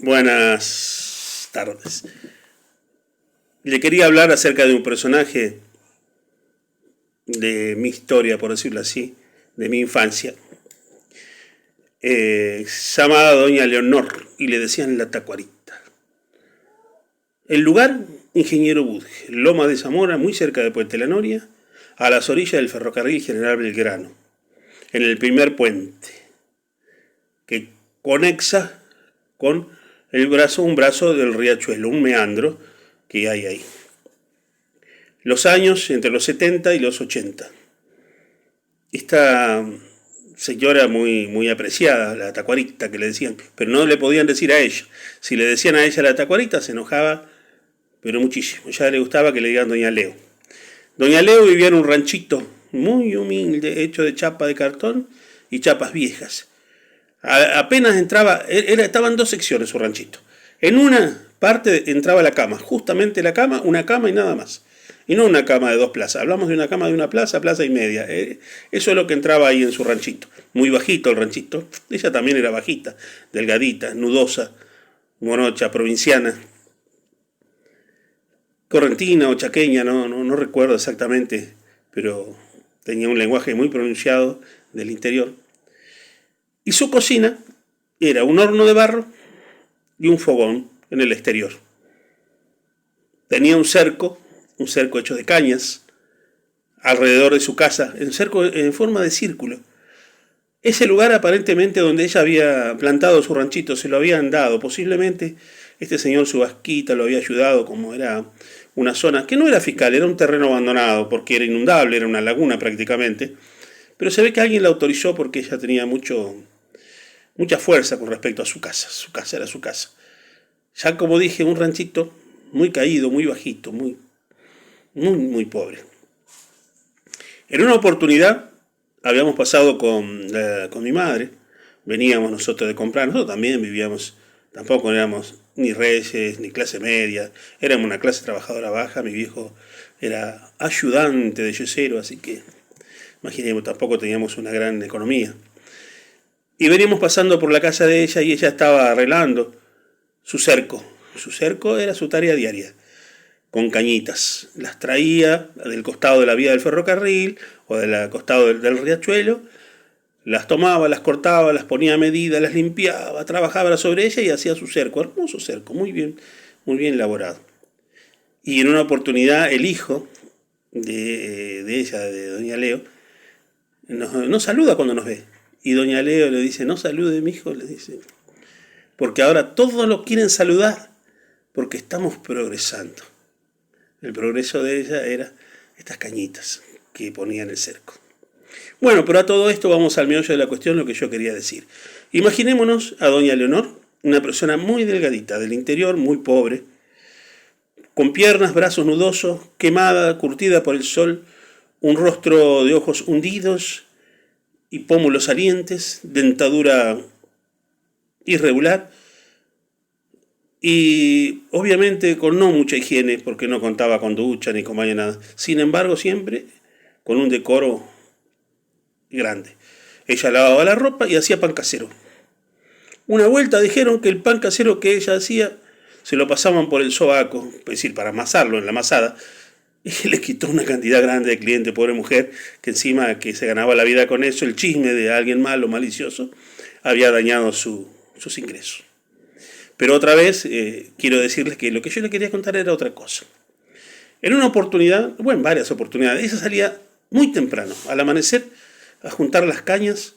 Buenas tardes. Le quería hablar acerca de un personaje de mi historia, por decirlo así, de mi infancia, llamada Doña Leonor, y le decían la Tacuarita. El lugar, Ingeniero Budge, Loma de Zamora, muy cerca de Puente La Noria, a las orillas del ferrocarril General Belgrano, en el primer puente, que conexa con un brazo del riachuelo, un meandro que hay ahí. Los años entre los 70 y los 80. Esta señora muy apreciada, la Tacuarita que le decían, pero no le podían decir a ella. Si le decían a ella la Tacuarita se enojaba, pero muchísimo. Ya le gustaba que le digan Doña Leo. Doña Leo vivía en un ranchito muy humilde, hecho de chapa de cartón y chapas viejas. Apenas entraba, estaban dos secciones su ranchito. En una parte entraba la cama, justamente la cama, una cama y nada más. Y no una cama de dos plazas, hablamos de una cama de una plaza, plaza y media. Eso es lo que entraba ahí en su ranchito. Muy bajito el ranchito. Ella también era bajita, delgadita, nudosa, morocha, provinciana. Correntina o chaqueña, no recuerdo exactamente, pero tenía un lenguaje muy pronunciado del interior. Y su cocina era un horno de barro y un fogón en el exterior. Tenía un cerco hecho de cañas, alrededor de su casa, un cerco en forma de círculo. Ese lugar aparentemente donde ella había plantado su ranchito, se lo habían dado. Posiblemente este señor Subasquita lo había ayudado, como era una zona que no era fiscal, era un terreno abandonado, porque era inundable, era una laguna prácticamente. Pero se ve que alguien la autorizó porque ella tenía mucha fuerza con respecto a su casa. Su casa era su casa. Ya como dije, un ranchito muy caído, muy bajito, muy pobre. En una oportunidad habíamos pasado con mi madre, veníamos nosotros de comprar, nosotros también vivíamos, tampoco éramos ni reyes, ni clase media, éramos una clase trabajadora baja, mi viejo era ayudante de yesero, así que imaginemos, tampoco teníamos una gran economía. Y veníamos pasando por la casa de ella y ella estaba arreglando su cerco. Su cerco era su tarea diaria, con cañitas. Las traía del costado de la vía del ferrocarril o del costado del riachuelo, las tomaba, las cortaba, las ponía a medida, las limpiaba, trabajaba sobre ella y hacía su cerco, hermoso cerco, muy bien elaborado. Y en una oportunidad el hijo de ella, de Doña Leo, nos saluda cuando nos ve. Y Doña Leo le dice, no salude mi hijo, le dice, porque ahora todos lo quieren saludar, porque estamos progresando. El progreso de ella era estas cañitas que ponía en el cerco. Bueno, pero a todo esto vamos al meollo de la cuestión, lo que yo quería decir. Imaginémonos a Doña Leonor, una persona muy delgadita, del interior, muy pobre, con piernas, brazos nudosos, quemada, curtida por el sol, un rostro de ojos hundidos y pómulos salientes, dentadura irregular y obviamente con no mucha higiene porque no contaba con ducha ni con baño nada. Sin embargo, siempre con un decoro grande. Ella lavaba la ropa y hacía pan casero. Una vuelta dijeron que el pan casero que ella hacía se lo pasaban por el sobaco, es decir, para amasarlo en la amasada, y le quitó una cantidad grande de clientes, pobre mujer, que encima que se ganaba la vida con eso, el chisme de alguien malo, malicioso, había dañado sus ingresos. Pero otra vez quiero decirles que lo que yo le quería contar era otra cosa. En una oportunidad, bueno, varias oportunidades, ella salía muy temprano, al amanecer, a juntar las cañas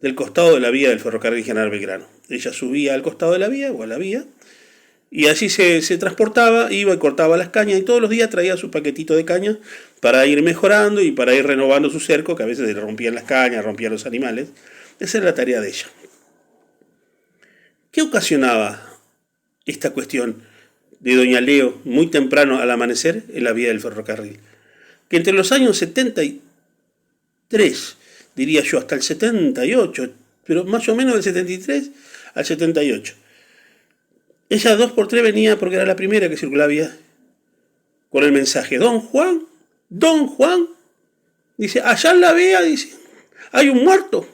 del costado de la vía del ferrocarril General Belgrano. Ella subía al costado de la vía o a la vía y allí se transportaba, iba y cortaba las cañas y todos los días traía su paquetito de cañas para ir mejorando y para ir renovando su cerco, que a veces le rompían las cañas, rompían los animales. Esa era la tarea de ella. ¿Qué ocasionaba esta cuestión de Doña Leo muy temprano al amanecer en la vía del ferrocarril? Que entre los años 73, diría yo, hasta el 78, pero más o menos del 73 al 78. Ella 2x3 venía porque era la primera que circulaba con el mensaje, Don Juan, dice, allá en la vía, dice, hay un muerto.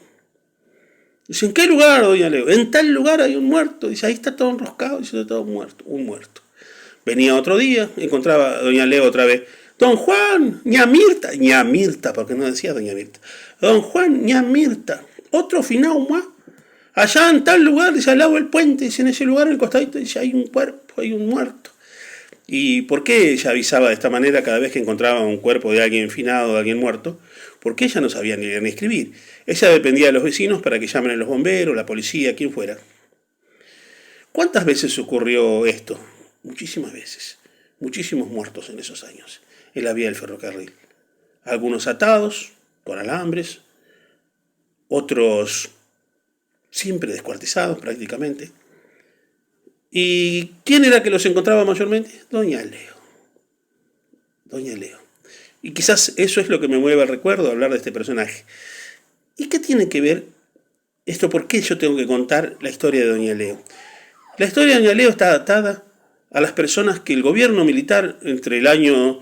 Dice, ¿en qué lugar, doña Leo? En tal lugar hay un muerto. Dice, ahí está todo enroscado. Dice, está todo muerto, un muerto. Venía otro día, encontraba a doña Leo otra vez. Don Juan, ña Mirta, porque no decía doña Mirta. Don Juan, ña Mirta, otro finao más. Allá en tal lugar, dice, al lado del puente, dice, en ese lugar, en el costadito, dice, hay un cuerpo, hay un muerto. ¿Y por qué ella avisaba de esta manera cada vez que encontraba un cuerpo de alguien finado, de alguien muerto? Porque ella no sabía ni leer ni escribir. Ella dependía de los vecinos para que llamen a los bomberos, la policía, quien fuera. ¿Cuántas veces ocurrió esto? Muchísimas veces. Muchísimos muertos en esos años, en la vía del ferrocarril. Algunos atados, con alambres, otros siempre descuartizados prácticamente. ¿Y quién era que los encontraba mayormente? Doña Leo. Doña Leo. Y quizás eso es lo que me mueve al recuerdo, hablar de este personaje. ¿Y qué tiene que ver esto? ¿Por qué yo tengo que contar la historia de Doña Leo? La historia de Doña Leo está atada a las personas que el gobierno militar entre el año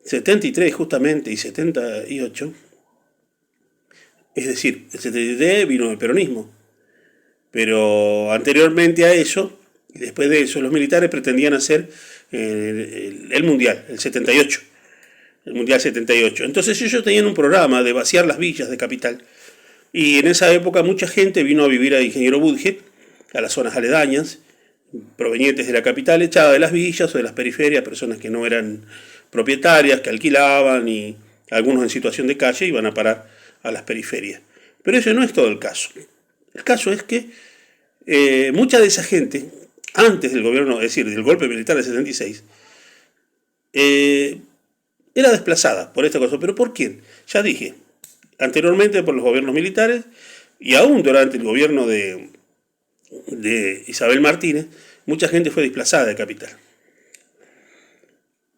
73 justamente y 78, es decir, el 73 vino el peronismo, pero anteriormente a eso, y después de eso, los militares pretendían hacer el Mundial, el 78, el Mundial 78. Entonces ellos tenían un programa de vaciar las villas de capital, y en esa época mucha gente vino a vivir a Ingeniero Budge, a las zonas aledañas, provenientes de la capital, echada de las villas o de las periferias, personas que no eran propietarias, que alquilaban y algunos en situación de calle iban a parar a las periferias. Pero eso no es todo el caso. El caso es que mucha de esa gente, antes del gobierno, es decir, del golpe militar del 76, era desplazada por esta cosa. ¿Pero por quién? Ya dije, anteriormente por los gobiernos militares y aún durante el gobierno de Isabel Martínez, mucha gente fue desplazada de capital.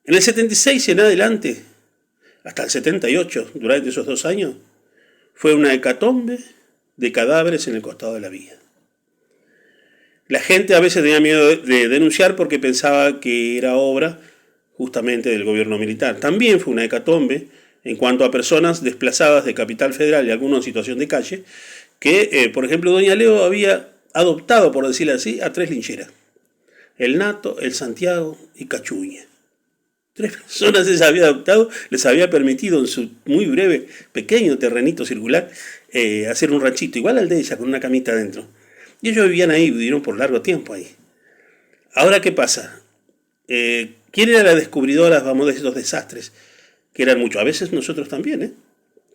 En el 76 y en adelante, hasta el 78, durante esos 2 años, fue una hecatombe de cadáveres en el costado de la vía. La gente a veces tenía miedo de denunciar porque pensaba que era obra justamente del gobierno militar. También fue una hecatombe en cuanto a personas desplazadas de Capital Federal y algunos en situación de calle, que, por ejemplo, doña Leo había adoptado, por decirlo así, a 3 lincheras. El Nato, el Santiago y Cachuña. 3 personas les había adoptado, les había permitido en su muy breve, pequeño terrenito circular hacer un ranchito, igual al de ella, con una camita adentro. Y ellos vivían ahí, vivieron por largo tiempo ahí. Ahora, ¿qué pasa? ¿Quién era la descubridora, vamos, de estos desastres? Que eran muchos. A veces nosotros también, ¿eh?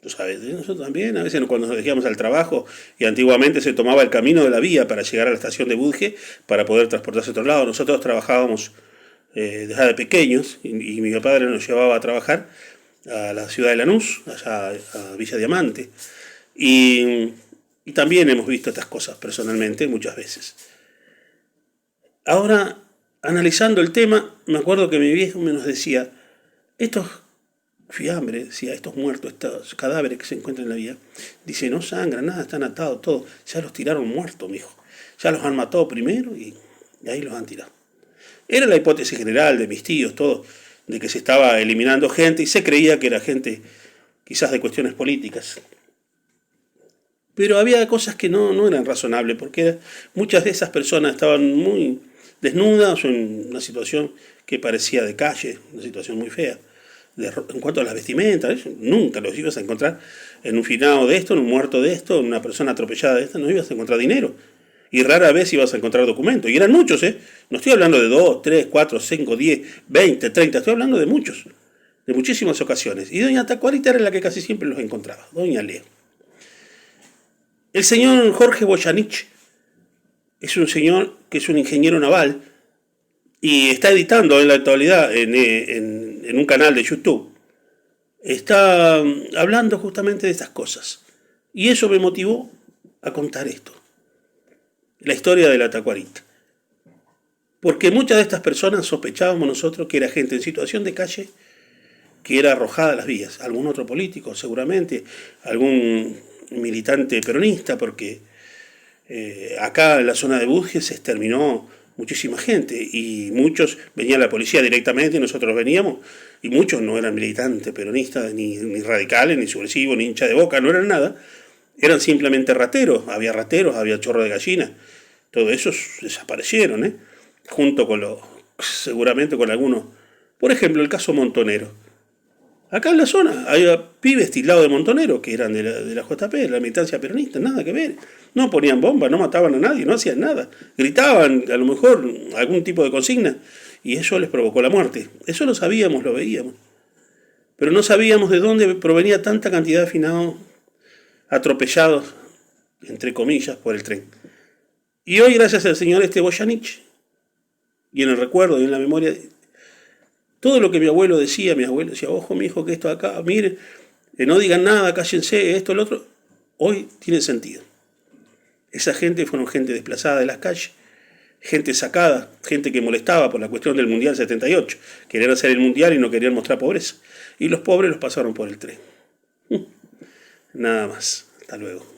Tú sabes, nosotros también, a veces cuando nos dirigíamos al trabajo y antiguamente se tomaba el camino de la vía para llegar a la estación de Budge para poder transportarse a otro lado. Nosotros trabajábamos desde pequeños y mi padre nos llevaba a trabajar a la ciudad de Lanús, allá a Villa Diamante. Y también hemos visto estas cosas personalmente muchas veces. Ahora, analizando el tema, me acuerdo que mi viejo me nos decía, estos fiambres, decía, estos muertos, estos cadáveres que se encuentran en la vía, dice, no sangran nada, están atados todos, ya los tiraron muertos, mijo. Ya los han matado primero y ahí los han tirado. Era la hipótesis general de mis tíos, todos, de que se estaba eliminando gente y se creía que era gente quizás de cuestiones políticas. Pero había cosas que no eran razonables, porque muchas de esas personas estaban muy desnudas o en una situación que parecía de calle, una situación muy fea. En cuanto a las vestimentas, nunca los ibas a encontrar en un finado de esto, en un muerto de esto, en una persona atropellada de esta, no ibas a encontrar dinero. Y rara vez ibas a encontrar documentos. Y eran muchos, ¿eh? No estoy hablando de 2, 3, 4, 5, 10, 20, 30, estoy hablando de muchos, de muchísimas ocasiones. Y doña Tacuarita era la que casi siempre los encontraba, doña Leo. El señor Jorge Boyanich es un señor que es un ingeniero naval y está editando en la actualidad en un canal de YouTube. Está hablando justamente de estas cosas. Y eso me motivó a contar esto. La historia de la Tacuarita. Porque muchas de estas personas sospechábamos nosotros que era gente en situación de calle que era arrojada a las vías. Algún otro político, seguramente, algún militante peronista, porque acá en la zona de Budge se exterminó muchísima gente y muchos, venía la policía directamente y nosotros veníamos y muchos no eran militantes peronistas, ni radicales, ni subversivos, ni hincha de Boca, no eran nada, Eran simplemente rateros, había chorro de gallina. Todo eso desaparecieron, ¿eh? Junto con seguramente con algunos. Por ejemplo, el caso Montonero. Acá en la zona había pibes tildados de Montonero que eran de la JP, de la militancia peronista, nada que ver. No ponían bombas, no mataban a nadie, no hacían nada. Gritaban, a lo mejor, algún tipo de consigna, y eso les provocó la muerte. Eso lo sabíamos, lo veíamos. Pero no sabíamos de dónde provenía tanta cantidad de finados atropellados, entre comillas, por el tren. Y hoy, gracias al señor Boyanich, y en el recuerdo y en la memoria, todo lo que mi abuelo decía, ojo mi hijo, que esto acá, mire, no digan nada, cállense, esto, lo otro, hoy tiene sentido. Esa gente fueron gente desplazada de las calles, gente sacada, gente que molestaba por la cuestión del Mundial 78. Querían hacer el Mundial y no querían mostrar pobreza. Y los pobres los pasaron por el tren. Nada más. Hasta luego.